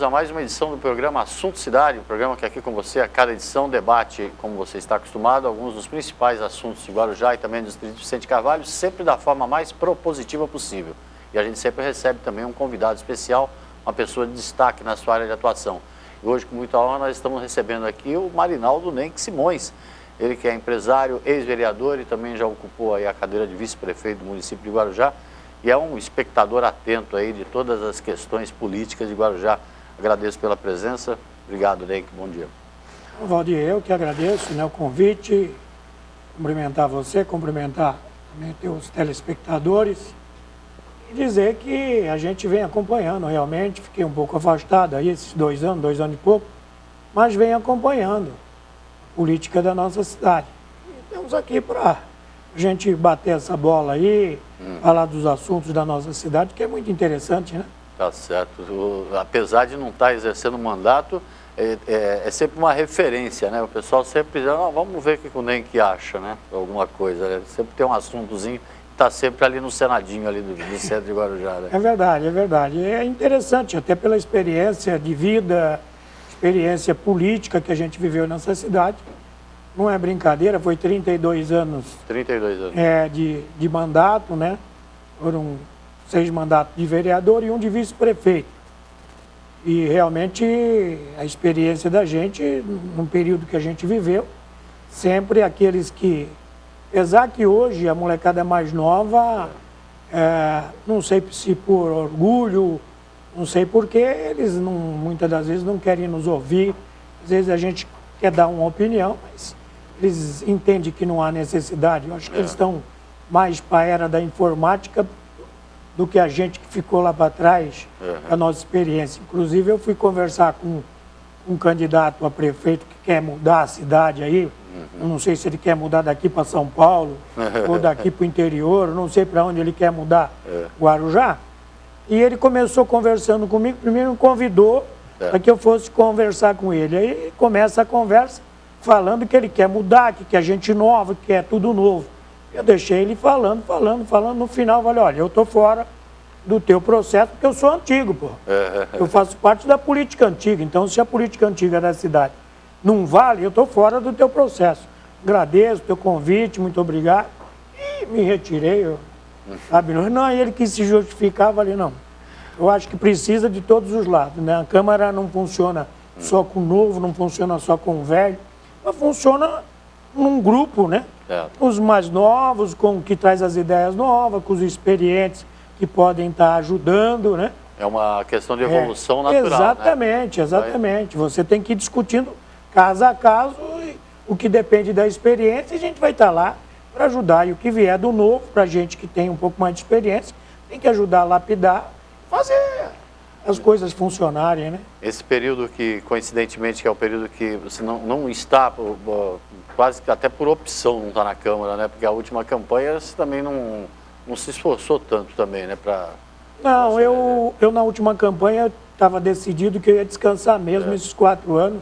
a mais uma edição do programa Assunto Cidade, um programa que aqui com você, a cada edição, debate, como você está acostumado, alguns dos principais assuntos de Guarujá e também do Distrito Vicente Carvalho, sempre da forma mais propositiva possível. E a gente sempre recebe também um convidado especial, uma pessoa de destaque na sua área de atuação. E hoje, com muita honra, nós estamos recebendo aqui o Marinaldo Nenck Simões, ele que é empresário, ex-vereador e também já ocupou aí a cadeira de vice-prefeito do município de Guarujá, e é um espectador atento aí de todas as questões políticas de Guarujá. Agradeço pela presença. Obrigado, Nenck. Bom dia. Valdir, eu que agradeço, né, o convite, cumprimentar você, cumprimentar também os telespectadores e dizer que a gente vem acompanhando realmente. Fiquei um pouco afastado aí esses 2 anos e pouco, mas vem acompanhando a política da nossa cidade. E estamos aqui para a gente bater essa bola aí, falar dos assuntos da nossa cidade, que é muito interessante, né? Tá certo. Apesar de não estar exercendo mandato, é sempre uma referência, né? O pessoal sempre diz, vamos ver o que o Nenck acha, né? Alguma coisa, né? Sempre tem um assuntozinho que está sempre ali no Senadinho, ali do centro de Guarujá, né? É verdade, é verdade. É interessante, até pela experiência de vida, experiência política que a gente viveu nessa cidade. Não é brincadeira, foi 32 anos, 32 anos. De mandato, né? Foram 6 mandatos de vereador e 1 de vice-prefeito. E realmente a experiência da gente, no período que a gente viveu, sempre aqueles que, apesar que hoje a molecada é mais nova, não sei se por orgulho, não sei porquê, eles muitas das vezes não querem nos ouvir. Às vezes a gente quer dar uma opinião, mas eles entendem que não há necessidade. Eu acho que eles estão mais para a era da informática do que a gente que ficou lá para trás, a nossa experiência. Inclusive, eu fui conversar com um candidato a prefeito que quer mudar a cidade aí. Eu não sei se ele quer mudar daqui para São Paulo ou daqui para o interior, não sei para onde ele quer mudar Guarujá. E ele começou conversando comigo, primeiro me convidou para que eu fosse conversar com ele. Aí começa a conversa falando que ele quer mudar, que quer gente nova, que quer tudo novo. Eu deixei ele falando. No final, eu falei, olha, eu estou fora do teu processo, porque eu sou antigo, pô. Eu faço parte da política antiga. Então, se a política antiga da cidade não vale, eu estou fora do teu processo. Agradeço o teu convite, muito obrigado. E me retirei, sabe? Não, ele quis se justificar, eu falei, não. Eu acho que precisa de todos os lados, né? A Câmara não funciona só com novo, não funciona só com velho, mas funciona num grupo, né? Os mais novos, com que traz as ideias novas, com os experientes que podem estar ajudando, né? É uma questão de evolução natural, exatamente, né? Exatamente. Você tem que ir discutindo caso a caso, o que depende da experiência, e a gente vai estar lá para ajudar. E o que vier do novo, para a gente que tem um pouco mais de experiência, tem que ajudar a lapidar, fazer as coisas funcionarem, né? Esse período que, coincidentemente, que é o período que você não está, quase que até por opção não está na Câmara, né? Porque a última campanha você também não se esforçou tanto também, né? Não, eu na última campanha estava decidido que eu ia descansar mesmo esses 4 anos.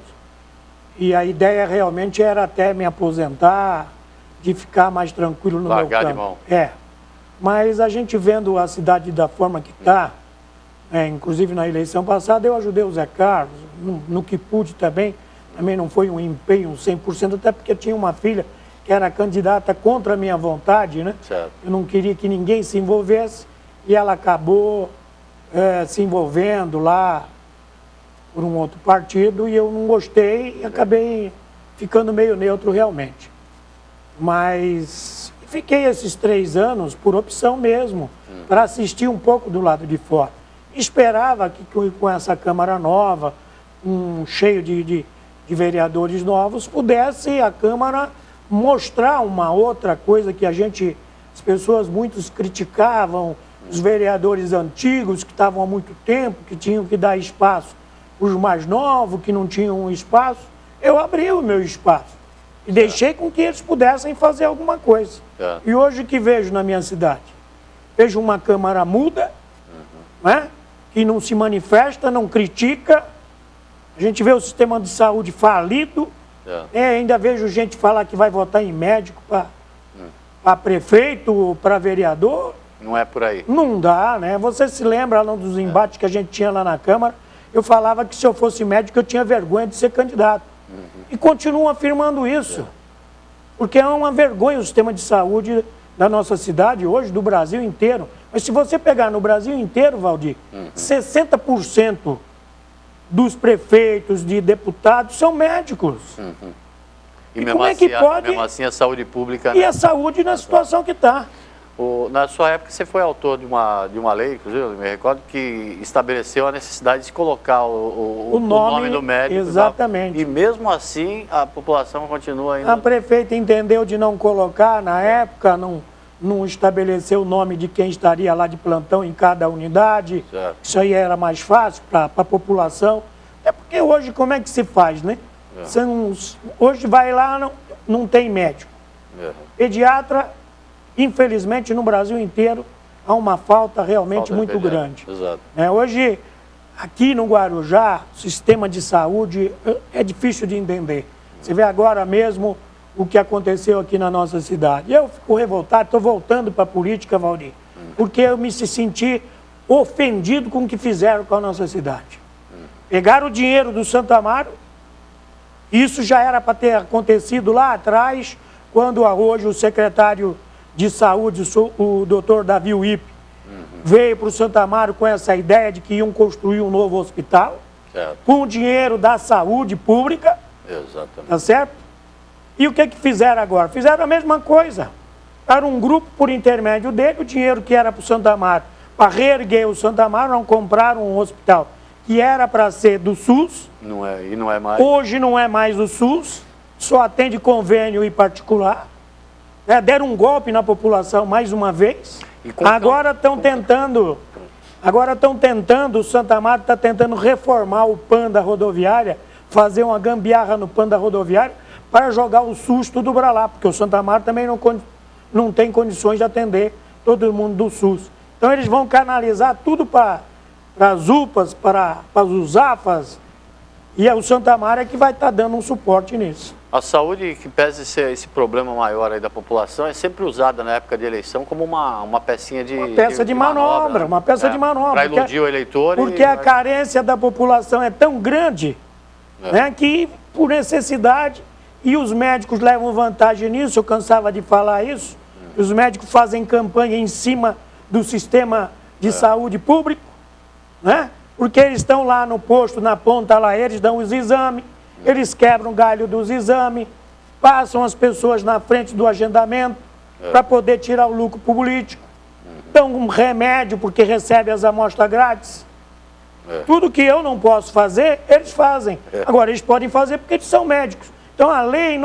E a ideia realmente era até me aposentar, de ficar mais tranquilo no meu campo. Largar de mão. Mas a gente vendo a cidade da forma que está, inclusive na eleição passada eu ajudei o Zé Carlos, no que pude também não foi um empenho 100%, até porque tinha uma filha que era candidata contra a minha vontade, né? Certo. Eu não queria que ninguém se envolvesse e ela acabou se envolvendo lá por um outro partido e eu não gostei e acabei ficando meio neutro realmente. Mas fiquei esses 3 anos por opção mesmo, para assistir um pouco do lado de fora. Esperava que com essa Câmara nova, cheio de vereadores novos, pudesse a Câmara mostrar uma outra coisa que as pessoas muitos criticavam, os vereadores antigos que estavam há muito tempo, que tinham que dar espaço os mais novos, que não tinham espaço. Eu abri o meu espaço e deixei com que eles pudessem fazer alguma coisa. E hoje o que vejo na minha cidade? Vejo uma Câmara muda, né? Que não se manifesta, não critica. A gente vê o sistema de saúde falido. Ainda vejo gente falar que vai votar em médico para prefeito, para vereador. Não é por aí. Não dá, né? Você se lembra lá dos embates que a gente tinha lá na Câmara, eu falava que se eu fosse médico eu tinha vergonha de ser candidato. E continuo afirmando isso. Porque é uma vergonha o sistema de saúde da nossa cidade hoje, do Brasil inteiro. Mas se você pegar no Brasil inteiro, Valdir, 60% dos prefeitos, de deputados, são médicos. E como é que pode... mesmo assim a saúde pública... E a saúde na situação que está. Na sua época, você foi autor de uma lei, inclusive, eu me recordo, que estabeleceu a necessidade de colocar o nome do médico. Exatamente. E mesmo assim, a população continua ainda... A prefeita entendeu de não colocar, na época, não estabeleceu o nome de quem estaria lá de plantão em cada unidade. Certo. Isso aí era mais fácil para a população. É porque hoje, como é que se faz, né? Hoje vai lá, não tem médico. Pediatra... Infelizmente, no Brasil inteiro, há uma falta realmente muito grande. Exato. Hoje, aqui no Guarujá, o sistema de saúde é difícil de entender. Você vê agora mesmo o que aconteceu aqui na nossa cidade. Eu fico revoltado, estou voltando para a política, Valdir, porque eu me senti ofendido com o que fizeram com a nossa cidade. Pegaram o dinheiro do Santo Amaro, isso já era para ter acontecido lá atrás, quando hoje o secretário de saúde, o doutor Davi Uip, veio para o Santo Amaro com essa ideia de que iam construir um novo hospital, com o dinheiro da saúde pública, tá certo? E o que fizeram agora? Fizeram a mesma coisa. Era um grupo por intermédio dele, o dinheiro que era para o Santo Amaro, para reerguer o Santo Amaro, não compraram um hospital que era para ser do SUS, e não é mais. Hoje não é mais o SUS, só atende convênio e particular. Deram um golpe na população mais uma vez. Agora estão tentando, o Santo Amaro está tentando reformar o PAN da rodoviária, fazer uma gambiarra no PAN da rodoviária para jogar o SUS tudo para lá, porque o Santo Amaro também não tem condições de atender todo mundo do SUS. Então eles vão canalizar tudo para as UPAs, para as USAFAs, e o Santo Amaro é que vai estar dando um suporte nisso. A saúde, que pese esse problema maior aí da população, é sempre usada na época de eleição como uma pecinha de... Uma peça de manobra, uma peça de manobra. Para iludir o eleitor. Porque a carência da população é tão grande, né, que por necessidade, e os médicos levam vantagem nisso, eu cansava de falar isso, os médicos fazem campanha em cima do sistema de saúde público, né? Porque eles estão lá no posto, na ponta lá, eles dão os exames, eles quebram o galho dos exames, passam as pessoas na frente do agendamento para poder tirar o lucro político, dão um remédio porque recebe as amostras grátis. Tudo que eu não posso fazer, eles fazem. Agora, eles podem fazer porque eles são médicos. Então, a lei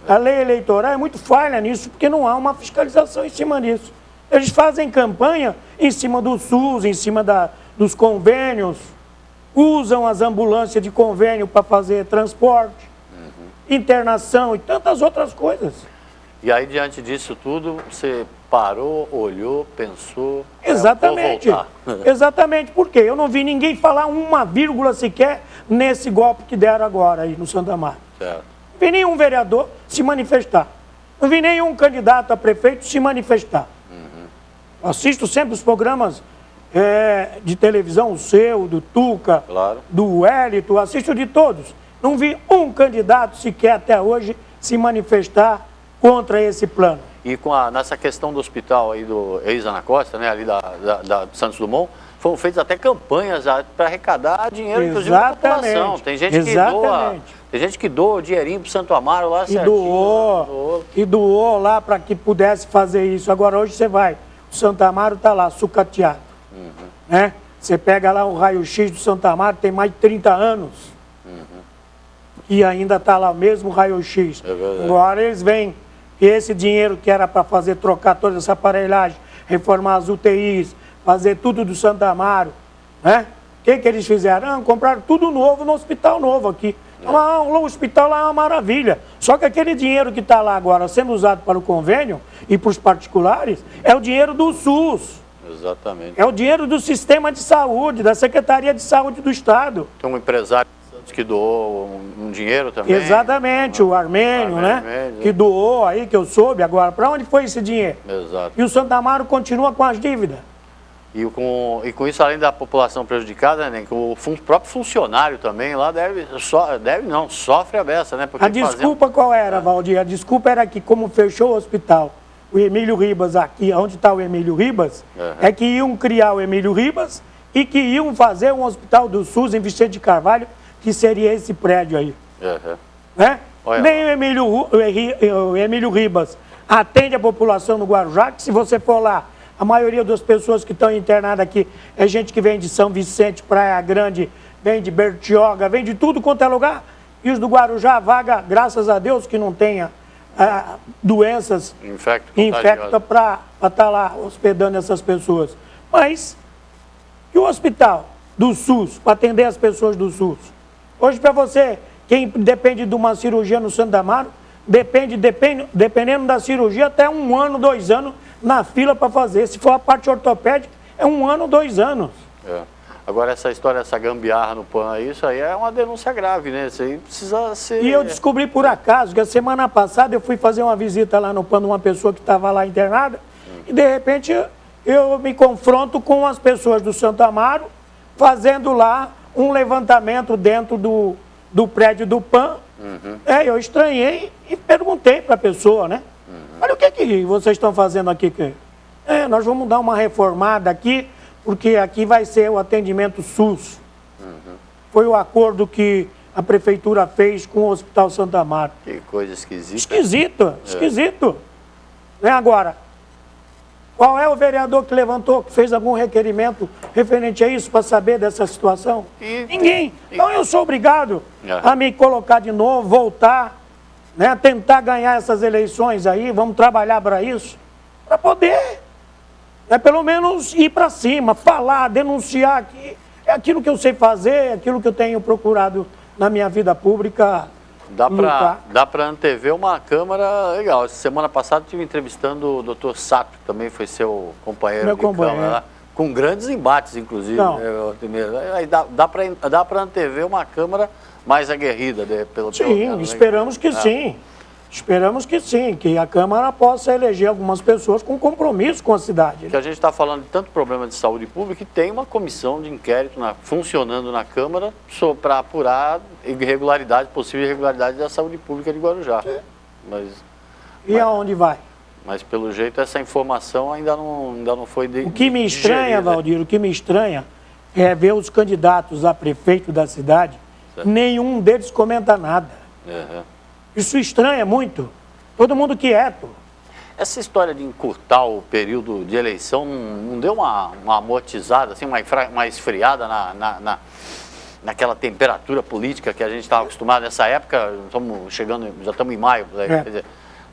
a lei eleitoral é muito falha nisso, porque não há uma fiscalização em cima disso. Eles fazem campanha em cima do SUS, em cima dos convênios, usam as ambulâncias de convênio para fazer transporte, internação e tantas outras coisas. E aí, diante disso tudo, você parou, olhou, pensou... Exatamente. Vou voltar. Exatamente. Por quê? Eu não vi ninguém falar uma vírgula sequer nesse golpe que deram agora aí no Santo Amaro. Certo. Não vi nenhum vereador se manifestar. Não vi nenhum candidato a prefeito se manifestar. Assisto sempre os programas de televisão, o seu, do Tuca, do Hélito, assisto de todos. Não vi um candidato sequer até hoje se manifestar contra esse plano. E nessa questão do hospital aí do Elis-Ana Costa, né, ali da Santos Dumont, foram feitas até campanhas para arrecadar dinheiro, inclusive, da população. Tem gente que doa o dinheirinho para o Santo Amaro lá, certinho. E doou lá para que pudesse fazer isso. Agora hoje você vai, o Santo Amaro está lá, sucateado. Né? Você pega lá o raio-x do Santo Amaro, tem mais de 30 anos. E ainda está lá o mesmo raio-x. Agora eles vêm, e esse dinheiro que era para fazer, trocar toda essa aparelhagem, reformar as UTIs, fazer tudo do Santo Amaro, né? O que eles fizeram? Compraram tudo novo no hospital novo aqui. O hospital lá é uma maravilha. Só que aquele dinheiro que está lá agora sendo usado para o convênio e para os particulares é o dinheiro do SUS. Exatamente. É o dinheiro do sistema de saúde, da Secretaria de Saúde do Estado. Tem um empresário que doou um dinheiro também. Exatamente, o Armênio, né? Que doou aí, que eu soube agora. Para onde foi esse dinheiro? Exato. E o Santo Amaro continua com as dívidas. E com isso, além da população prejudicada, né, que o próprio funcionário também lá sofre a beça, né? Porque a desculpa qual era, Valdir? A desculpa era que, como fechou o hospital, o Emílio Ribas aqui, onde está o Emílio Ribas, é que iam criar o Emílio Ribas e que iam fazer um hospital do SUS em Vicente de Carvalho, que seria esse prédio aí. Né? Nem o Emílio Ribas atende a população no Guarujá, que se você for lá, a maioria das pessoas que estão internadas aqui é gente que vem de São Vicente, Praia Grande, vem de Bertioga, vem de tudo quanto é lugar. E os do Guarujá, vaga, graças a Deus, que não tenha doenças infectas para estar lá hospedando essas pessoas. Mas, e o hospital do SUS, para atender as pessoas do SUS? Hoje, para você, quem depende de uma cirurgia no Santo Amaro, dependendo da cirurgia, até 1 ano, 2 anos na fila para fazer. Se for a parte ortopédica, é 1 ano, 2 anos. Agora, essa história, essa gambiarra no PAN, isso aí é uma denúncia grave, né? Isso aí precisa ser... E eu descobri por acaso que a semana passada eu fui fazer uma visita lá no PAN de uma pessoa que estava lá internada e, de repente, eu me confronto com as pessoas do Santo Amaro fazendo lá um levantamento dentro do prédio do PAN. Eu estranhei e perguntei para a pessoa, né? Olha, o que vocês estão fazendo aqui? Nós vamos dar uma reformada aqui, porque aqui vai ser o atendimento SUS. Foi o acordo que a prefeitura fez com o Hospital Santo Amaro. Que coisa esquisita. Esquisito. Né? Agora, qual é o vereador que levantou, que fez algum requerimento referente a isso, para saber dessa situação? Ninguém. Então eu sou obrigado a me colocar de novo, voltar, né, tentar ganhar essas eleições aí, vamos trabalhar para isso, para poder, né, pelo menos ir para cima, falar, denunciar que é aquilo que eu sei fazer, é aquilo que eu tenho procurado na minha vida pública. Dá para antever uma Câmara legal. Semana passada eu estive entrevistando o Dr. Sato, que também foi seu companheiro de Câmara, com grandes embates, inclusive. Né, dá para antever uma Câmara mais aguerrida, pelo menos. Esperamos que sim. Esperamos que sim, que a Câmara possa eleger algumas pessoas com compromisso com a cidade. Porque a gente está falando de tanto problema de saúde pública e tem uma comissão de inquérito funcionando na Câmara para apurar possível irregularidade da saúde pública de Guarujá. Aonde vai? Mas pelo jeito essa informação ainda não foi O que me estranha, Valdir, o que me estranha é ver os candidatos a prefeito da cidade, nenhum deles comenta nada. Isso estranha muito. Todo mundo quieto. Essa história de encurtar o período de eleição não deu uma amortizada, assim, uma esfriada naquela temperatura política que a gente estava acostumado nessa época? Já estamos em maio, quer dizer,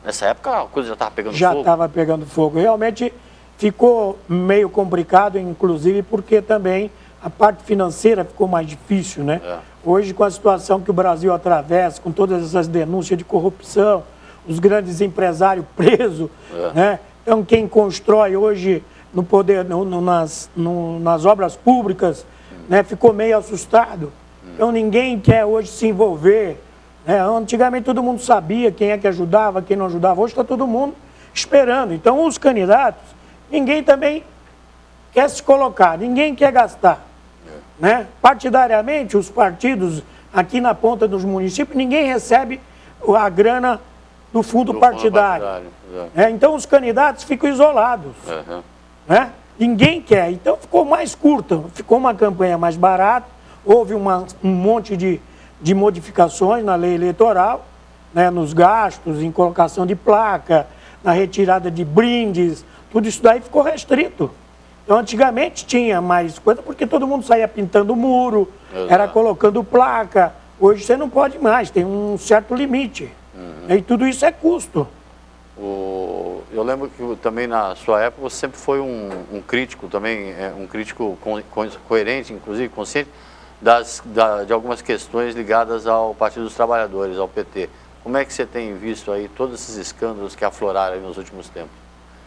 nessa época a coisa já estava pegando fogo. Já estava pegando fogo. Realmente ficou meio complicado, inclusive porque também a parte financeira ficou mais difícil, né? Hoje, com a situação que o Brasil atravessa, com todas essas denúncias de corrupção, os grandes empresários presos, né? Então, quem constrói hoje no poder, nas obras públicas, né? Ficou meio assustado. Então, ninguém quer hoje se envolver. Né? Antigamente, todo mundo sabia quem é que ajudava, quem não ajudava. Hoje está todo mundo esperando. Então, os candidatos, ninguém também quer se colocar, ninguém quer gastar. Né? Partidariamente, os partidos aqui na ponta dos municípios, ninguém recebe a grana do fundo partidário. Então, os candidatos ficam isolados. Né? Ninguém quer. Então, ficou mais curta, ficou uma campanha mais barata, houve um monte de modificações na lei eleitoral, né? Nos gastos, em colocação de placa, na retirada de brindes, tudo isso daí ficou restrito. Então, antigamente tinha mais coisa, porque todo mundo saía pintando o muro, era colocando placa. Hoje você não pode mais, tem um certo limite. E tudo isso é custo. Eu lembro que também na sua época você sempre foi um crítico também, um crítico coerente, inclusive consciente, de algumas questões ligadas ao Partido dos Trabalhadores, ao PT. Como é que você tem visto aí todos esses escândalos que afloraram aí nos últimos tempos?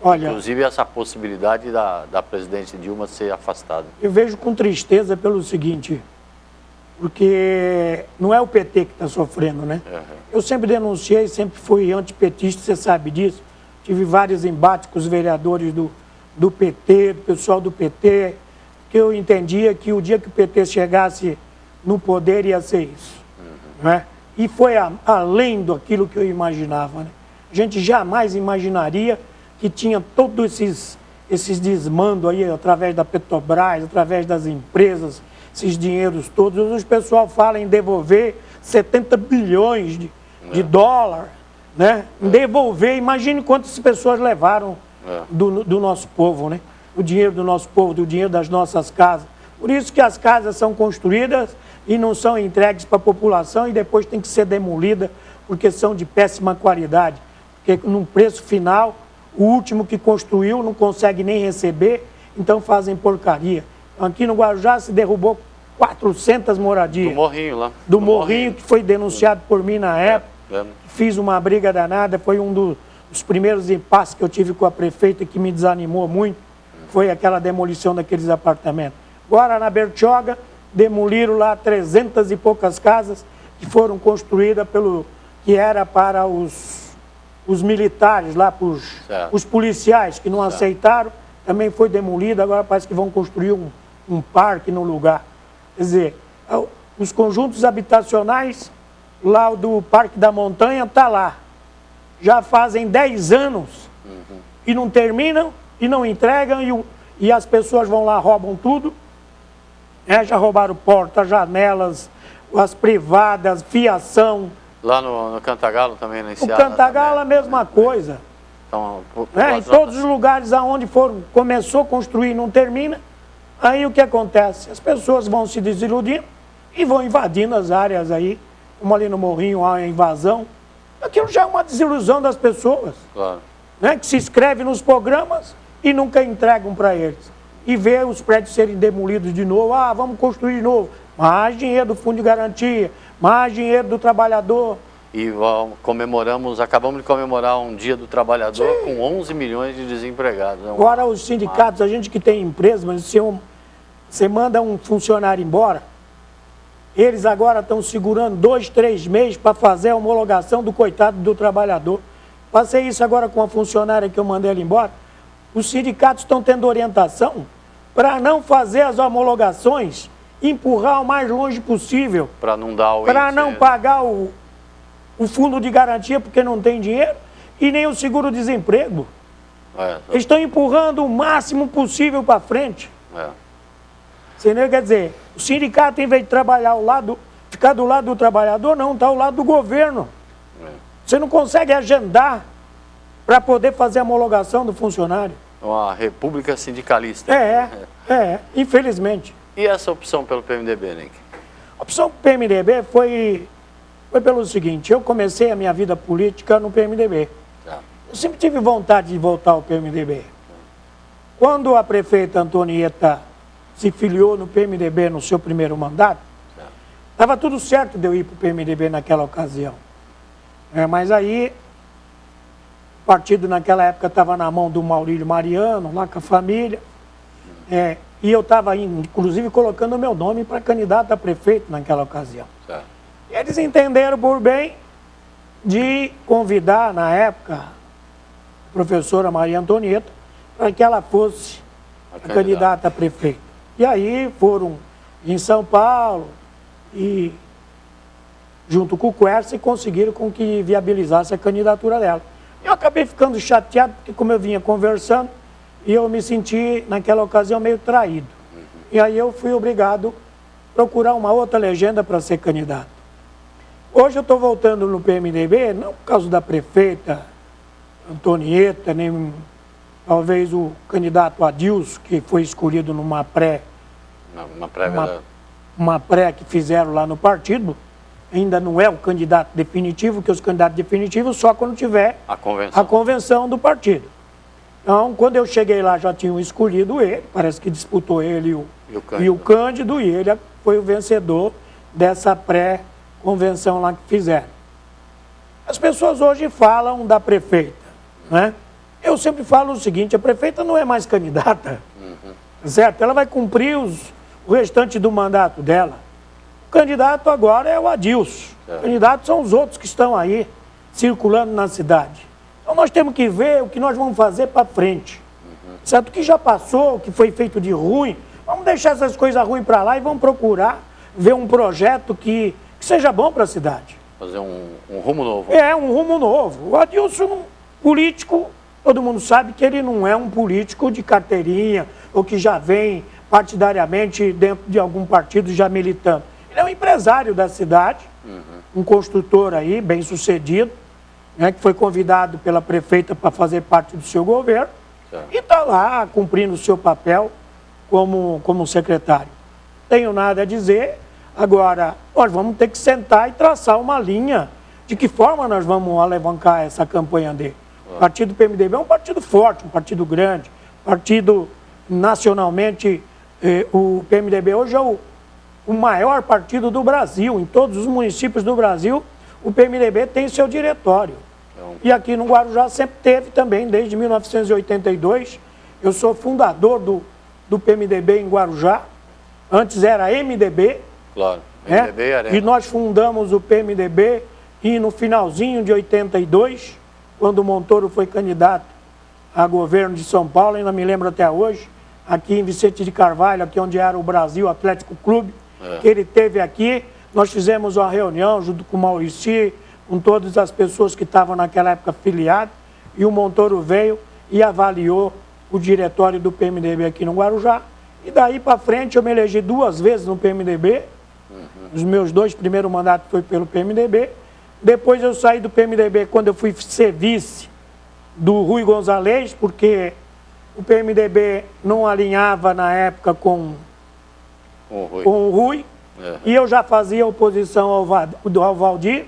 Olha, inclusive essa possibilidade da presidente Dilma ser afastada. Eu vejo com tristeza pelo seguinte, porque não é o PT que está sofrendo, né? Eu sempre denunciei, sempre fui antipetista, você sabe disso. Tive vários embates com os vereadores do PT, do pessoal do PT, que eu entendia que o dia que o PT chegasse no poder ia ser isso. Né? E foi além daquilo que eu imaginava. Né? A gente jamais imaginaria que tinha todos esses desmandos aí, através da Petrobras, através das empresas, esses dinheiros todos. Hoje o pessoal fala em devolver 70 bilhões de dólar, né? Em devolver, imagine quantas pessoas levaram do nosso povo, né? O dinheiro do nosso povo, do dinheiro das nossas casas. Por isso que as casas são construídas e não são entregues para a população e depois tem que ser demolida porque são de péssima qualidade. Porque num preço final, o último que construiu não consegue nem receber, então fazem porcaria. Aqui no Guarujá se derrubou 400 moradias. Do Morrinho lá. Do Morrinho, que foi denunciado por mim na época. Fiz uma briga danada, foi um dos primeiros impasses que eu tive com a prefeita que me desanimou muito. Foi aquela demolição daqueles apartamentos. Agora na Bertioga, demoliram lá 300 e poucas casas que foram construídas que era para os militares lá, os policiais que não aceitaram, também foi demolido, agora parece que vão construir um parque no lugar. Quer dizer, os conjuntos habitacionais lá do Parque da Montanha está lá. Já fazem 10 anos e não terminam e não entregam e as pessoas vão lá, roubam tudo. Já roubaram portas, janelas, as privadas, fiação. Lá no Cantagalo também, na Enseada. O Cantagalo a mesma coisa. Então, em todos os lugares aonde começou a construir e não termina, aí o que acontece? As pessoas vão se desiludindo e vão invadindo as áreas aí, como ali no Morrinho, a invasão. Aquilo já é uma desilusão das pessoas, né, que se inscrevem nos programas e nunca entregam para eles. E vê os prédios serem demolidos de novo, vamos construir de novo. Mais dinheiro do Fundo de Garantia, mais dinheiro do trabalhador. E acabamos de comemorar um dia do trabalhador com 11 milhões de desempregados. Agora os sindicatos, a gente que tem empresa, mas você manda um funcionário embora, eles agora estão segurando 2, 3 meses para fazer a homologação do coitado do trabalhador. Passei isso agora com a funcionária que eu mandei ela embora. Os sindicatos estão tendo orientação para não fazer as homologações, empurrar o mais longe possível. Para não dar o Para não pagar o fundo de garantia porque não tem dinheiro e nem o seguro-desemprego. Eles estão empurrando o máximo possível para frente. Entendeu? Quer dizer, o sindicato, em vez de trabalhar ficar do lado do trabalhador, não, está ao lado do governo. Você não consegue agendar para poder fazer a homologação do funcionário. Uma república sindicalista. Infelizmente. E essa opção pelo PMDB, Nick? A opção do PMDB foi pelo seguinte, eu comecei a minha vida política no PMDB. Eu sempre tive vontade de voltar ao PMDB. Quando a prefeita Antonieta se filiou no PMDB no seu primeiro mandato, estava tudo certo de eu ir para o PMDB naquela ocasião. Mas aí, o partido naquela época estava na mão do Maurílio Mariano, lá com a família, e eu estava, inclusive, colocando o meu nome para candidato a prefeito naquela ocasião. E eles entenderam por bem de convidar, na época, a professora Maria Antonieta, para que ela fosse a candidata a prefeito. E aí foram em São Paulo e junto com o Quercia, conseguiram com que viabilizasse a candidatura dela. Eu acabei ficando chateado, porque como eu vinha conversando, e eu me senti, naquela ocasião, meio traído. E aí eu fui obrigado a procurar uma outra legenda para ser candidato. Hoje eu estou voltando no PMDB, não por causa da prefeita Antonieta, nem talvez o candidato Adilson, que foi escolhido numa uma pré que fizeram lá no partido, ainda não é o candidato definitivo, que os candidatos definitivos só quando tiver a convenção do partido. Então, quando eu cheguei lá, já tinham escolhido ele, parece que disputou ele e o Cândido, e ele foi o vencedor dessa pré-convenção lá que fizeram. As pessoas hoje falam da prefeita, né? Eu sempre falo o seguinte, a prefeita não é mais candidata, certo? Ela vai cumprir o restante do mandato dela. O candidato agora é o Adilson. Os candidatos são os outros que estão aí, circulando na cidade. Então nós temos que ver o que nós vamos fazer para frente. Certo? O que já passou, o que foi feito de ruim, vamos deixar essas coisas ruins para lá e vamos procurar ver um projeto que seja bom para a cidade. Fazer um rumo novo. Um rumo novo. O Adilson, político, todo mundo sabe que ele não é um político de carteirinha ou que já vem partidariamente dentro de algum partido já militando. Ele é um empresário da cidade, um construtor aí, bem sucedido, né, que foi convidado pela prefeita para fazer parte do seu governo e está lá cumprindo o seu papel como secretário. Tenho nada a dizer. Agora, nós vamos ter que sentar e traçar uma linha de que forma nós vamos alavancar essa campanha dele. O partido PMDB é um partido forte, um partido grande, partido nacionalmente, o PMDB hoje é o maior partido do Brasil. Em todos os municípios do Brasil, o PMDB tem seu diretório. E aqui no Guarujá sempre teve também, desde 1982. Eu sou fundador do PMDB em Guarujá. Antes era MDB. Claro, MDB e Arena. E nós fundamos o PMDB e no finalzinho de 82, quando o Montoro foi candidato a governo de São Paulo, ainda me lembro até hoje, aqui em Vicente de Carvalho, aqui onde era o Brasil Atlético Clube, que ele teve aqui, nós fizemos uma reunião junto com o Maurici, com todas as pessoas que estavam naquela época filiadas, e o Montoro veio e avaliou o diretório do PMDB aqui no Guarujá. E daí para frente eu me elegi 2 vezes no PMDB, os meus 2 primeiros mandatos foi pelo PMDB, depois eu saí do PMDB quando eu fui ser vice do Rui Gonzalez, porque o PMDB não alinhava na época com o Rui, e eu já fazia oposição ao Valdir,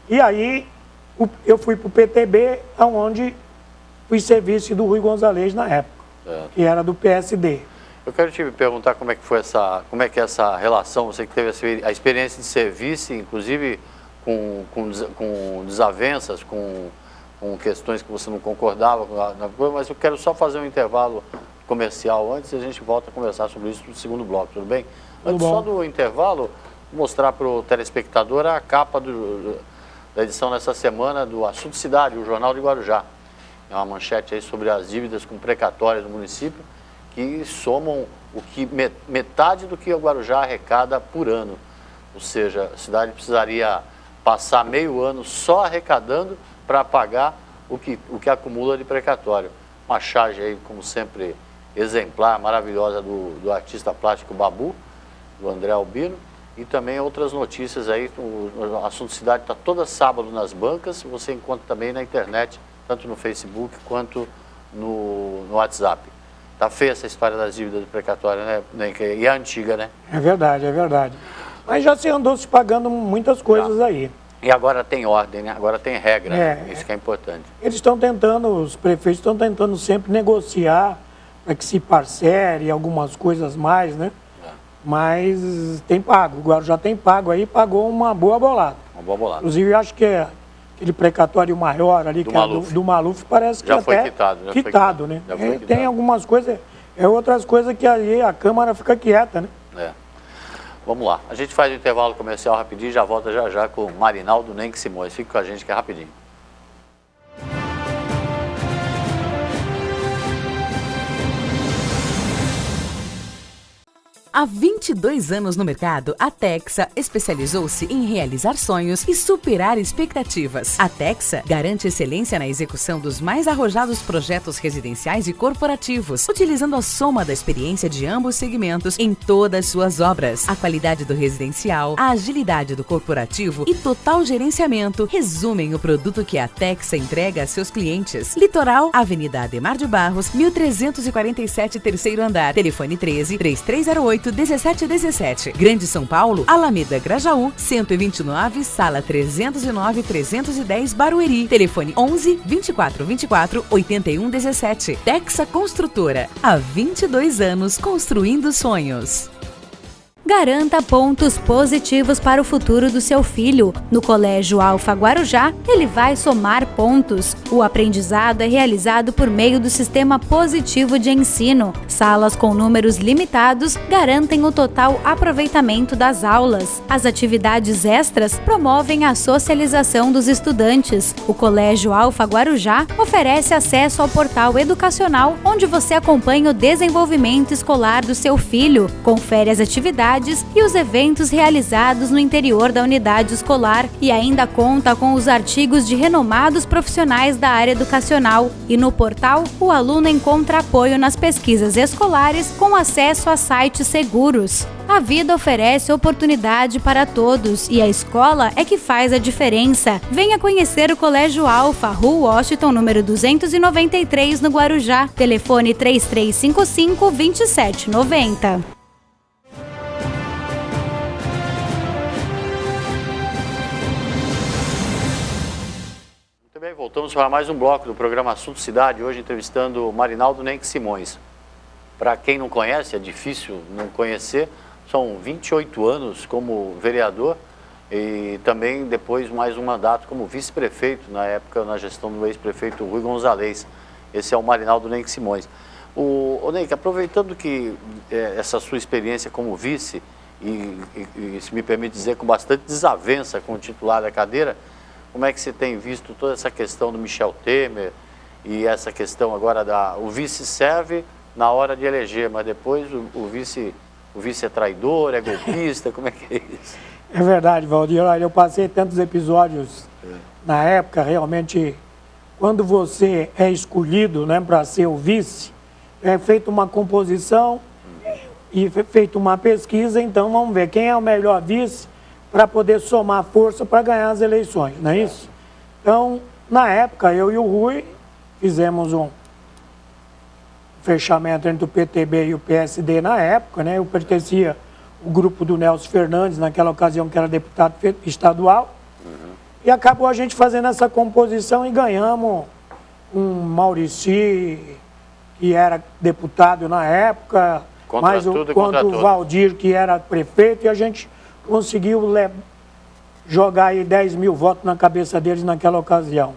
e aí eu fui para o PTB, onde fui ser vice do Rui Gonzalez na época, que era do PSD. Eu quero te perguntar como é que foi essa relação, você que teve a experiência de ser vice, inclusive com desavenças, com questões que você não concordava, mas eu quero só fazer um intervalo comercial antes e a gente volta a conversar sobre isso no segundo bloco, tudo bem? Antes só do intervalo, mostrar para o telespectador a capa da edição dessa semana do Assunto Cidade, o Jornal de Guarujá. É uma manchete aí sobre as dívidas com precatória do município, que somam metade do que o Guarujá arrecada por ano. Ou seja, a cidade precisaria passar meio ano só arrecadando para pagar o que acumula de precatório. Uma charge aí, como sempre, exemplar, maravilhosa do artista plástico Babu, do André Albino, e também outras notícias aí. O Assunto Cidade está toda sábado nas bancas, você encontra também na internet, tanto no Facebook quanto no WhatsApp. Tá feia essa história das dívidas do precatório, né? E é antiga, né? É verdade, é verdade. Mas já se andou se pagando muitas coisas aí. E agora tem ordem, né? Agora tem regra, né? Isso que é importante. Eles estão tentando, os prefeitos estão tentando sempre negociar para que se parcere algumas coisas mais, né? Mas tem pago, o Guarujá tem pago aí, pagou uma boa bolada. Uma boa bolada. Inclusive, eu acho que aquele precatório maior ali, que é do Maluf, parece que já foi quitado, né? Tem algumas coisas, outras coisas que aí a Câmara fica quieta, né? Vamos lá, a gente faz o intervalo comercial rapidinho e já volta já com o Marinaldo Nenck Simões. Fique com a gente que é rapidinho. Há 22 anos no mercado, a Texa especializou-se em realizar sonhos e superar expectativas. A Texa garante excelência na execução dos mais arrojados projetos residenciais e corporativos, utilizando a soma da experiência de ambos segmentos em todas suas obras. A qualidade do residencial, a agilidade do corporativo e total gerenciamento resumem o produto que a Texa entrega a seus clientes. Litoral, Avenida Ademar de Barros, 1347, terceiro andar. Telefone 13-3308-1717. Grande São Paulo, Alameda Grajaú, 129, sala 309-310, Barueri. Telefone 11-2424-8117. Texa Construtora, há 22 anos construindo sonhos. Garanta pontos positivos para o futuro do seu filho. No Colégio Alfa Guarujá, ele vai somar pontos. O aprendizado é realizado por meio do sistema positivo de ensino. Salas com números limitados garantem o total aproveitamento das aulas. As atividades extras promovem a socialização dos estudantes. O Colégio Alfa Guarujá oferece acesso ao portal educacional, onde você acompanha o desenvolvimento escolar do seu filho, confere as atividades e os eventos realizados no interior da unidade escolar e ainda conta com os artigos de renomados profissionais da área educacional. E no portal, o aluno encontra apoio nas pesquisas escolares com acesso a sites seguros. A vida oferece oportunidade para todos e a escola é que faz a diferença. Venha conhecer o Colégio Alfa, Rua Washington, número 293, no Guarujá. Telefone 3355-2790. Muito bem, voltamos para mais um bloco do programa Assunto Cidade, hoje entrevistando o Marinaldo Nenck Simões. Para quem não conhece, é difícil não conhecer, são 28 anos como vereador e também depois mais um mandato como vice-prefeito, na época na gestão do ex-prefeito Rui Gonzalez. Esse é o Marinaldo Nenck Simões. O Nenck, aproveitando que essa sua experiência como vice, e se me permite dizer, com bastante desavença com o titular da cadeira, como é que você tem visto toda essa questão do Michel Temer e essa questão agora o vice serve na hora de eleger, mas depois o vice é traidor, é golpista, como é que é isso? É verdade, Valdir. Olha, eu passei tantos episódios na época, realmente, quando você é escolhido, né, para ser o vice, é feita uma composição e feita uma pesquisa, então vamos ver quem é o melhor vice para poder somar força para ganhar as eleições, não é isso? Então, na época, eu e o Rui fizemos um fechamento entre o PTB e o PSD na época, né? Eu pertencia ao grupo do Nelson Fernandes, naquela ocasião que era deputado estadual, e acabou a gente fazendo essa composição e ganhamos um Maurici, que era deputado na época, mais quanto o Valdir, que era prefeito, e a gente conseguiu jogar aí 10 mil votos na cabeça deles naquela ocasião.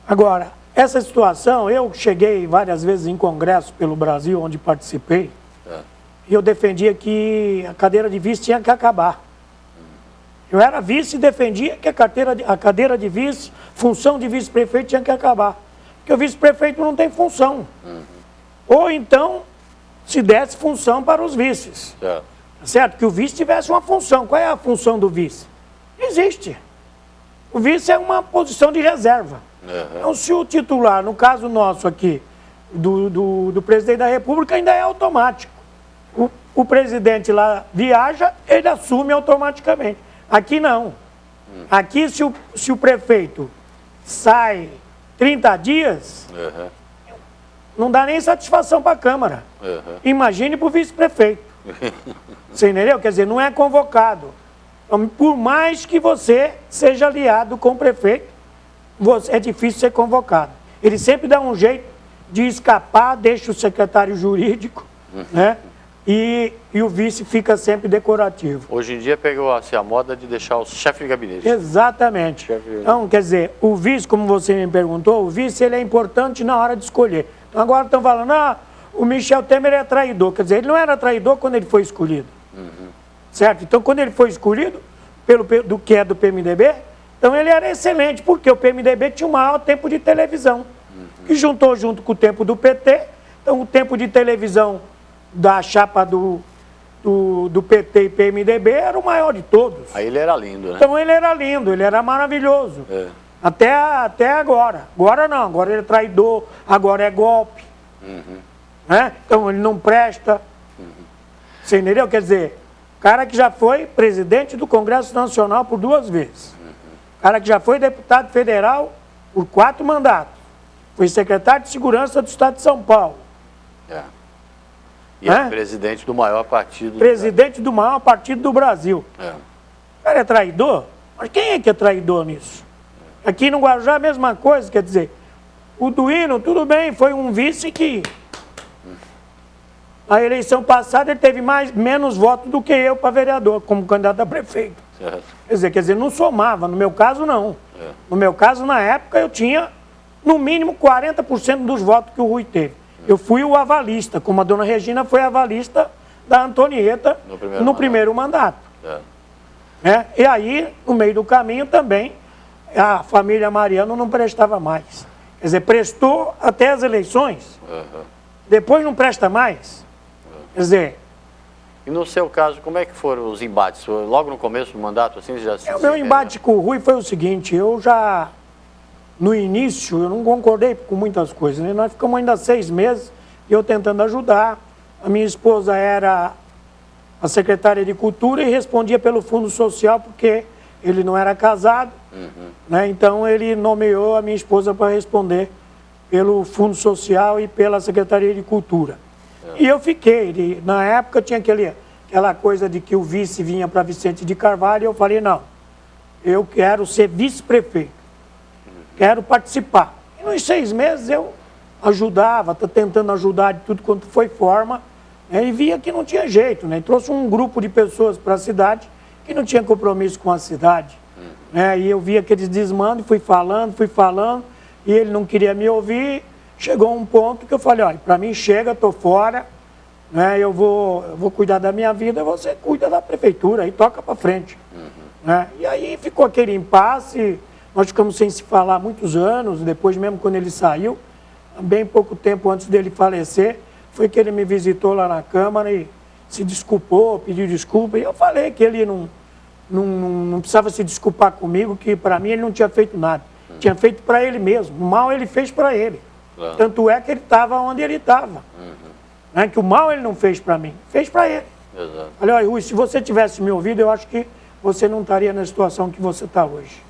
Agora, essa situação, eu cheguei várias vezes em congresso pelo Brasil, onde participei, e eu defendia que a cadeira de vice tinha que acabar. Eu era vice e defendia que a cadeira de vice, função de vice-prefeito tinha que acabar. Porque o vice-prefeito não tem função. Ou então, se desse função para os vices. Certo? Que o vice tivesse uma função. Qual é a função do vice? Não existe. O vice é uma posição de reserva. Então, se o titular, no caso nosso aqui, do presidente da República, ainda é automático. O presidente lá viaja, ele assume automaticamente. Aqui não. Aqui, se o prefeito sai 30 dias, não dá nem satisfação para a Câmara. Imagine para o vice-prefeito. Você entendeu? Quer dizer, não é convocado. Então, por mais que você seja aliado com o prefeito, é difícil ser convocado. Ele sempre dá um jeito de escapar, deixa o secretário jurídico, né? E o vice fica sempre decorativo. Hoje em dia pegou assim, a moda de deixar o chefe de gabinete. Exatamente. Então, quer dizer, o vice, como você me perguntou, o vice ele é importante na hora de escolher. Então, agora estão falando, o Michel Temer é traidor. Quer dizer, ele não era traidor quando ele foi escolhido. Certo? Então, quando ele foi escolhido, do que é do PMDB, então ele era excelente, porque o PMDB tinha o maior tempo de televisão, que juntou junto com o tempo do PT. Então, o tempo de televisão da chapa do PT e PMDB era o maior de todos. Aí ele era lindo, né? Então, ele era lindo, ele era maravilhoso. Até agora. Agora não, agora ele é traidor, agora é golpe. Né? Então, ele não presta. Você entendeu? Quer dizer, cara que já foi presidente do Congresso Nacional por 2 vezes. Cara que já foi deputado federal por 4 mandatos. Foi secretário de Segurança do Estado de São Paulo. E é presidente do maior partido. Presidente do maior partido do Brasil. O cara é traidor? Mas quem é que é traidor nisso? Aqui no Guarujá a mesma coisa, quer dizer, o Duíno, tudo bem, foi um vice que A eleição passada ele teve menos votos do que eu para vereador, como candidato a prefeito. Certo. Quer dizer, não somava. No meu caso, não. No meu caso, na época, eu tinha, no mínimo, 40% dos votos que o Rui teve. Eu fui o avalista, como a dona Regina foi a avalista da Antonieta no primeiro mandato. E aí, no meio do caminho também, a família Mariano não prestava mais. Quer dizer, prestou até as eleições, depois não presta mais. Quer dizer... E no seu caso, como é que foram os embates? Logo no começo do mandato, assim, já se... O meu embate com o Rui foi o seguinte, eu já, no início, eu não concordei com muitas coisas, né? Nós ficamos ainda 6 meses, eu tentando ajudar. A minha esposa era a secretária de Cultura e respondia pelo Fundo Social, porque ele não era casado, né? Então ele nomeou a minha esposa para responder pelo Fundo Social e pela Secretaria de Cultura. E eu fiquei, na época tinha aquela coisa de que o vice vinha para Vicente de Carvalho, e eu falei, não, eu quero ser vice-prefeito, quero participar. E nos 6 meses eu ajudava, tentando ajudar de tudo quanto foi forma, né, e via que não tinha jeito, né? Trouxe um grupo de pessoas para a cidade que não tinha compromisso com a cidade, né? E eu via aqueles desmandos, fui falando, e ele não queria me ouvir. Chegou um ponto que eu falei, olha, para mim chega, estou fora, né, eu vou cuidar da minha vida, você cuida da prefeitura, aí toca para frente. Né? E aí ficou aquele impasse, nós ficamos sem se falar muitos anos, depois mesmo quando ele saiu, bem pouco tempo antes dele falecer, foi que ele me visitou lá na Câmara e se desculpou, pediu desculpa, e eu falei que ele não precisava se desculpar comigo, que para mim ele não tinha feito nada, tinha feito para ele mesmo, o mal ele fez para ele. Tanto é que ele estava onde ele estava. Né? Que o mal ele não fez para mim, fez para ele. Olha, Rui, se você tivesse me ouvido, eu acho que você não estaria na situação que você está hoje.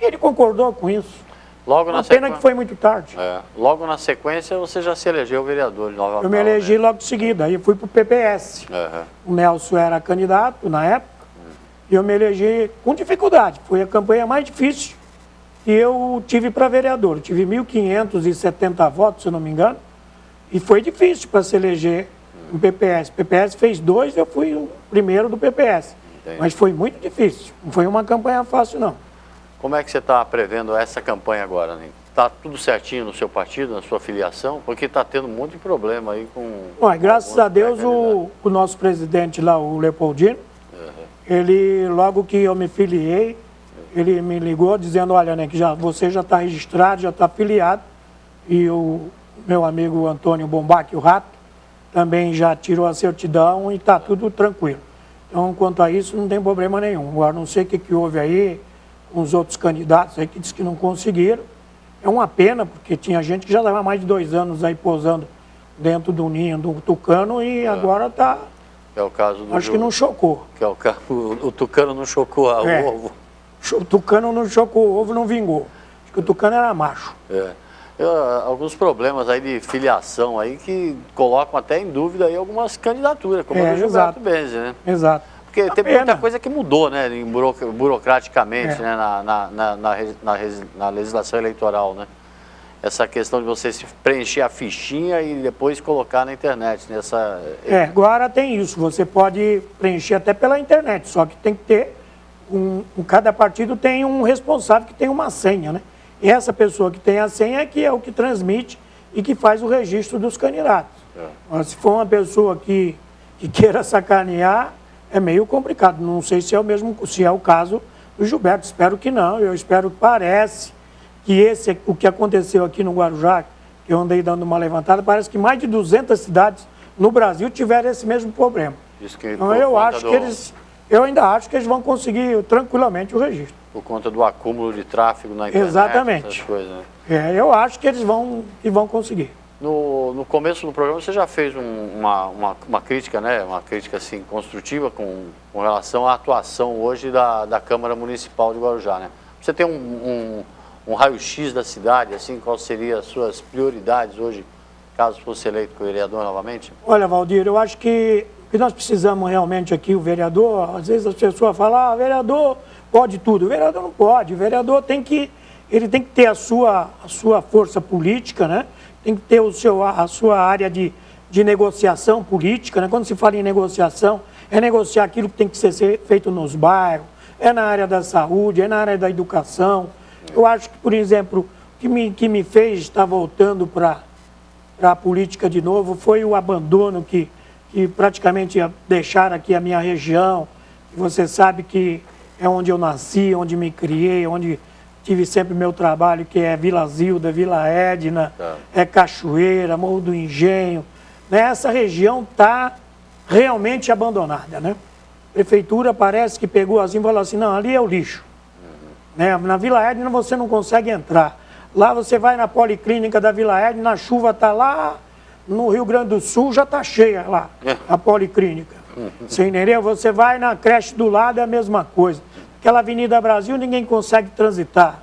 E ele concordou com isso. Uma pena que foi muito tarde. Logo na sequência, você já se elegeu vereador de Nova Cal. Eu me elegi logo em seguida, aí fui para o PPS. O Nelson era candidato na época, e eu me elegi com dificuldade. Foi a campanha mais difícil. E eu tive para vereador, eu tive 1.570 votos, se eu não me engano, e foi difícil para se eleger no PPS. O PPS fez 2, eu fui o primeiro do PPS. Entendi. Mas foi muito difícil, não foi uma campanha fácil, não. Como é que você está prevendo essa campanha agora, né? Está tudo certinho no seu partido, na sua filiação? Porque está tendo um monte de problema aí com... Bom, graças a Deus, o nosso presidente lá, o Leopoldino, ele, logo que eu me filiei, ele me ligou dizendo, olha, né, que você já está registrado, já está filiado, e o meu amigo Antônio Bombac, o Rato, também já tirou a certidão e está tudo tranquilo. Então, quanto a isso, não tem problema nenhum. Agora, não sei o que houve aí com os outros candidatos aí que disse que não conseguiram. É uma pena, porque tinha gente que já estava mais de 2 anos aí posando dentro do ninho do tucano e agora está... É o caso do... Acho que não chocou. Que é o tucano não chocou o ovo. O tucano não chocou o ovo, não vingou. Acho que o tucano era macho. Alguns problemas aí de filiação aí que colocam até em dúvida aí algumas candidaturas, como a do Gilberto Benzi, né? Exato. Porque tem muita coisa que mudou, né, burocraticamente, né, na legislação eleitoral, né? Essa questão de você se preencher a fichinha e depois colocar na internet. Nessa... agora tem isso, você pode preencher até pela internet, só que tem que ter, cada partido tem um responsável que tem uma senha, né? E essa pessoa que tem a senha é que é o que transmite e que faz o registro dos candidatos. Mas se for uma pessoa que queira sacanear, é meio complicado. Não sei se é o caso do Gilberto, espero que não, eu espero que parece que o que aconteceu aqui no Guarujá, que eu andei dando uma levantada, parece que mais de 200 cidades no Brasil tiveram esse mesmo problema. Então eu ainda acho que eles vão conseguir tranquilamente o registro. Por conta do acúmulo de tráfego na internet. Exatamente. Essas coisas, né? Eu acho que eles vão conseguir. No começo do programa você já fez uma crítica, né? Uma crítica assim, construtiva com relação à atuação hoje da Câmara Municipal de Guarujá, né? Você tem um raio-x da cidade, assim, quais seriam as suas prioridades hoje, caso fosse eleito vereador novamente? Olha, Valdir, eu acho que o que nós precisamos realmente aqui, o vereador, às vezes as pessoas falam, o vereador pode tudo. O vereador não pode, o vereador tem que ter a sua força política, né? Tem que ter a sua área de de negociação política, né? Quando se fala em negociação, é negociar aquilo que tem que ser feito nos bairros, é na área da saúde, é na área da educação. Eu acho que, por exemplo, o que me fez estar voltando para a política de novo foi o abandono que praticamente deixaram aqui a minha região. Você sabe que é onde eu nasci, onde me criei, onde tive sempre meu trabalho, que é Vila Zilda, Vila Edna, é Cachoeira, Morro do Engenho. Essa região está realmente abandonada, né? A prefeitura parece que pegou assim e falou assim, não, ali é o lixo. Né? Na Vila Edna você não consegue entrar. Lá você vai na policlínica da Vila Edna, na chuva está lá, no Rio Grande do Sul já está cheia lá, a policlínica. Você entendeu? Você vai na creche do lado, é a mesma coisa. Aquela Avenida Brasil ninguém consegue transitar.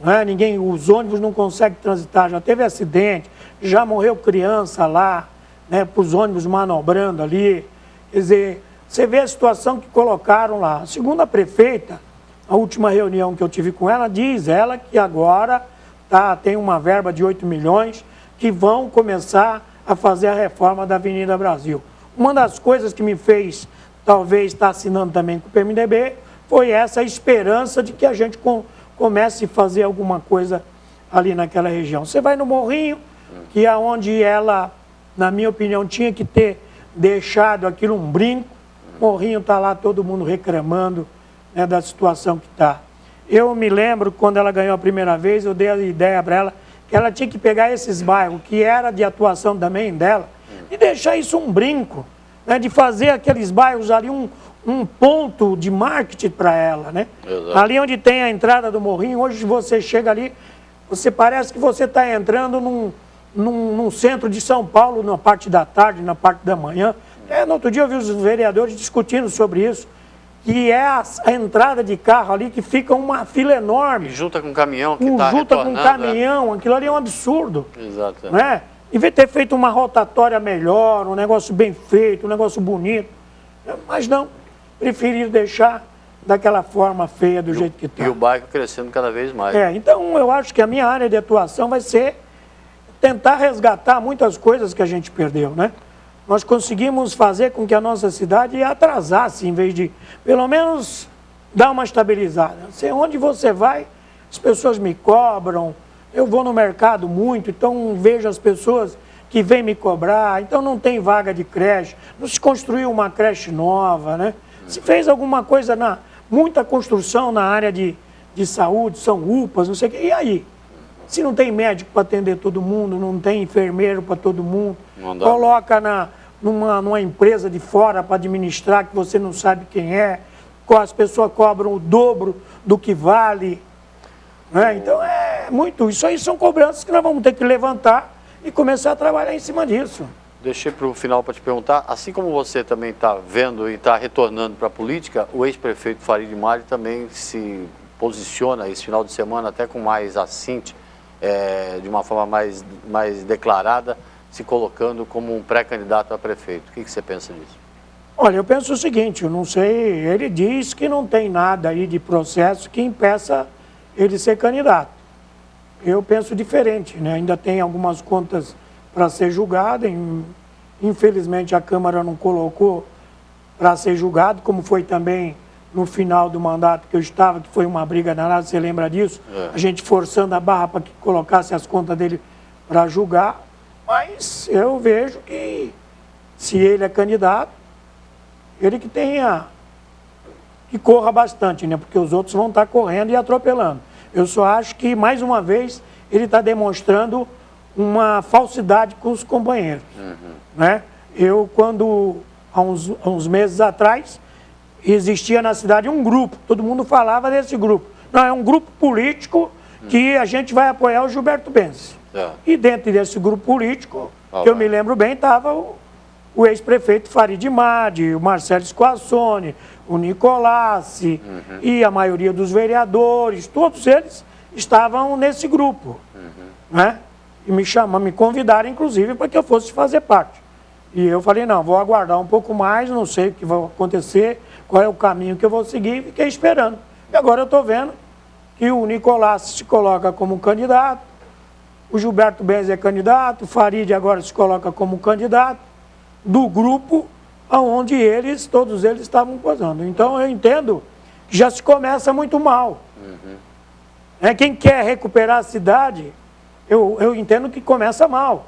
Né? Os ônibus não conseguem transitar, já teve acidente, já morreu criança lá, né, para os ônibus manobrando ali. Quer dizer, você vê a situação que colocaram lá. Segundo a prefeita, a última reunião que eu tive com ela, diz ela que agora tem uma verba de 8 milhões que vão começar a fazer a reforma da Avenida Brasil. Uma das coisas que me fez, talvez, estar assinando também com o PMDB, foi essa esperança de que a gente comece a fazer alguma coisa ali naquela região. Você vai no Morrinho, que é onde ela, na minha opinião, tinha que ter deixado aquilo um brinco. Morrinho está lá, todo mundo reclamando, né, da situação que está. Eu me lembro, quando ela ganhou a primeira vez, eu dei a ideia para ela, que ela tinha que pegar esses bairros, que era de atuação também dela, e deixar isso um brinco, né, de fazer aqueles bairros ali um ponto de marketing para ela, né? Ali onde tem a entrada do Morrinho, hoje você chega ali, você parece que você está entrando num centro de São Paulo, na parte da tarde, na parte da manhã. No outro dia eu vi os vereadores discutindo sobre isso, que é a entrada de carro ali, que fica uma fila enorme. E junta com o caminhão que está retornando. Junta com o caminhão, aquilo ali é um absurdo. Exato. Né? Em vez de ter feito uma rotatória melhor, um negócio bem feito, um negócio bonito. Mas não, preferiram deixar daquela forma feia, do jeito que está. E o bairro crescendo cada vez mais. Então eu acho que a minha área de atuação vai ser tentar resgatar muitas coisas que a gente perdeu, né? Nós conseguimos fazer com que a nossa cidade atrasasse, em vez de, pelo menos, dar uma estabilizada. Sei onde você vai, as pessoas me cobram, eu vou no mercado muito, então vejo as pessoas que vêm me cobrar, então não tem vaga de creche, não se construiu uma creche nova, né? Se fez alguma coisa, muita construção na área de saúde, são UPAs, não sei o quê, e aí? Se não tem médico para atender todo mundo, não tem enfermeiro para todo mundo, coloca numa empresa de fora para administrar que você não sabe quem é, as pessoas cobram o dobro do que vale. Né? Então é muito. Isso aí são cobranças que nós vamos ter que levantar e começar a trabalhar em cima disso. Deixei para o final para te perguntar, assim como você também está vendo e está retornando para a política, o ex-prefeito Farid Mali também se posiciona esse final de semana até com mais assinte, de uma forma mais declarada, se colocando como um pré-candidato a prefeito. O que você pensa disso? Olha, eu penso o seguinte, eu não sei, ele diz que não tem nada aí de processo que impeça ele ser candidato. Eu penso diferente, né? Ainda tem algumas contas para ser julgada, infelizmente a Câmara não colocou para ser julgado, como foi também no final do mandato que eu estava, que foi uma briga danada, você lembra disso? A gente forçando a barra para que colocasse as contas dele para julgar, mas eu vejo que se ele é candidato, ele que corra bastante, né? Porque os outros vão estar correndo e atropelando. Eu só acho que, mais uma vez, ele está demonstrando uma falsidade com os companheiros. Né? Eu, há uns meses atrás, existia na cidade um grupo, todo mundo falava desse grupo. Não, é um grupo político que a gente vai apoiar o Gilberto Benz. E dentro desse grupo político, que eu me lembro bem, estava o ex-prefeito Farid Mali, o Marcelo Squassone, o Nicolassi e a maioria dos vereadores, todos eles estavam nesse grupo. Né? E me convidaram, inclusive, para que eu fosse fazer parte. E eu falei, não, vou aguardar um pouco mais, não sei o que vai acontecer, qual é o caminho que eu vou seguir, fiquei esperando. E agora eu estou vendo que o Nicolassi se coloca como candidato, o Gilberto Benz é candidato, o Farid agora se coloca como candidato do grupo onde todos eles estavam posando. Então eu entendo que já se começa muito mal. Quem quer recuperar a cidade, eu entendo que começa mal.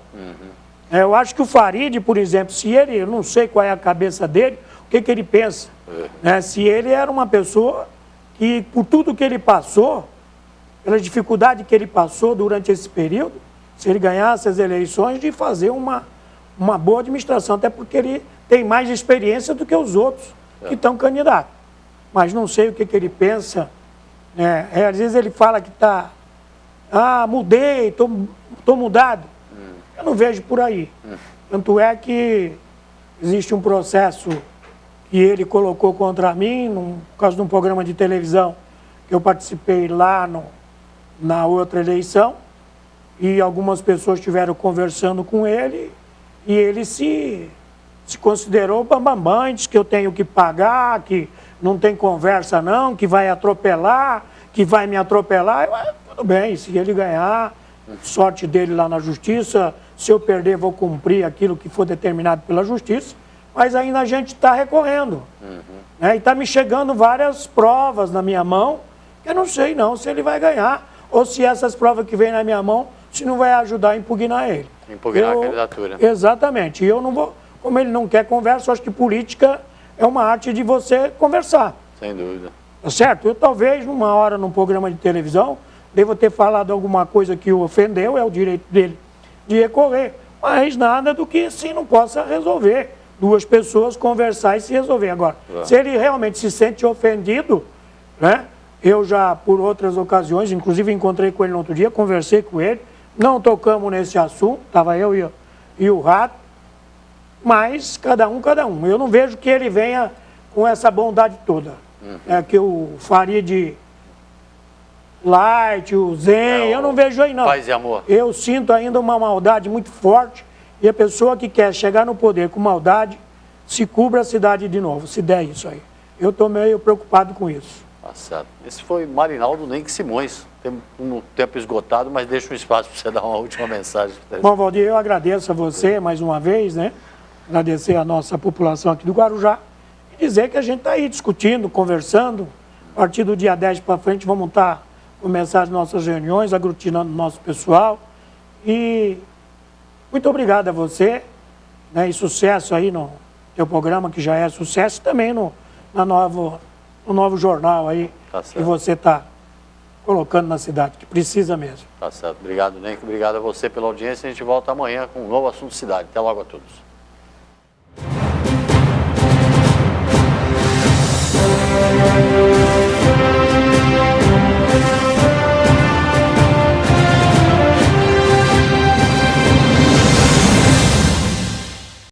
Eu acho que o Farid, por exemplo, se ele, eu não sei qual é a cabeça dele, o que ele pensa. Se ele era uma pessoa que, por tudo que ele passou, pela dificuldade que ele passou durante esse período, se ele ganhasse as eleições, de fazer uma boa administração, até porque ele tem mais experiência do que os outros que estão candidatos. Mas não sei o que ele pensa. Às vezes ele fala que está, mudei, estou mudado. Eu não vejo por aí. Tanto é que existe um processo que ele colocou contra mim, por causa de um programa de televisão que eu participei lá na outra eleição, e algumas pessoas estiveram conversando com ele, e ele se considerou bambambam, disse que eu tenho que pagar, que não tem conversa não, que vai atropelar, que vai me atropelar. Tudo bem, se ele ganhar, sorte dele lá na justiça, se eu perder vou cumprir aquilo que for determinado pela justiça, mas ainda a gente está recorrendo. E está me chegando várias provas na minha mão, que eu não sei não se ele vai ganhar, ou se essas provas que vêm na minha mão, se não vai ajudar a impugnar ele. Impugnar a candidatura. Exatamente. E eu não vou, como ele não quer conversa, eu acho que política é uma arte de você conversar. Sem dúvida. Tá certo? Eu talvez, numa hora, num programa de televisão, devo ter falado alguma coisa que o ofendeu, é o direito dele de recorrer, mas nada do que assim não possa resolver. Duas pessoas conversar e se resolver. Agora, se ele realmente se sente ofendido, eu já, por outras ocasiões, inclusive encontrei com ele no outro dia, conversei com ele, não tocamos nesse assunto, estava eu e o Rato, mas cada um. Eu não vejo que ele venha com essa bondade toda. Que o Farid Light, o Zen, eu não vejo aí não. Paz e amor. Eu sinto ainda uma maldade muito forte, e a pessoa que quer chegar no poder com maldade, se cubra a cidade de novo, se der isso aí. Eu estou meio preocupado com isso. Tá certo. Esse foi Marinaldo Nenque Simões. Tem um tempo esgotado, mas deixa um espaço para você dar uma última mensagem. Bom, Valdir, eu agradeço a você mais uma vez, agradecer a nossa população aqui do Guarujá, e dizer que a gente está aí discutindo, conversando. A partir do dia 10 para frente vamos começar as nossas reuniões, aglutinando o nosso pessoal. E muito obrigado a você, e sucesso aí no teu programa, que já é sucesso, e também no novo jornal aí, que você está colocando na cidade, que precisa mesmo. Tá certo. Obrigado, Nenque. Obrigado a você pela audiência. A gente volta amanhã com um novo assunto cidade. Até logo a todos.